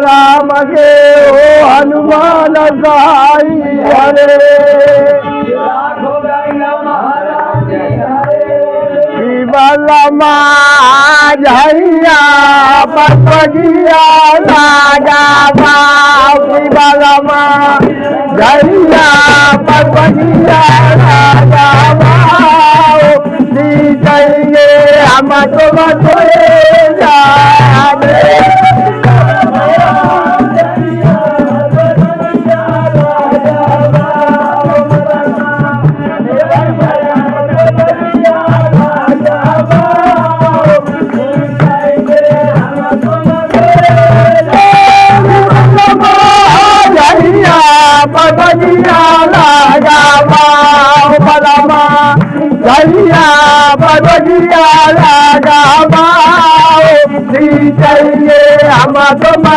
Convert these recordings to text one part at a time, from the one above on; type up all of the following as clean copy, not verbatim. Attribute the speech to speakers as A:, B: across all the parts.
A: राम के ओ हनुमान साई हरे बलमा झैया पटगिया राजा बाबू बलमा झैया पटगिया राजा बाबू चाहिए हम तुम बलिया राजा बाबू बलमा झैया बलिया राजा बाबू चाहिए हम तुम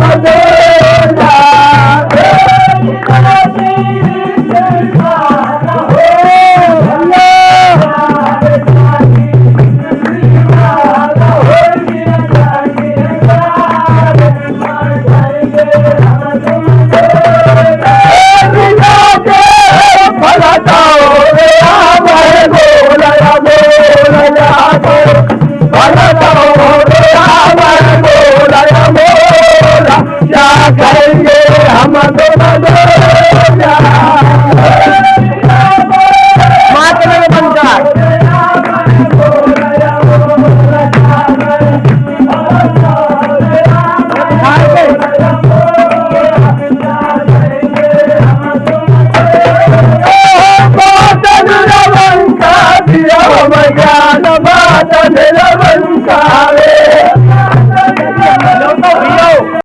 A: हम तो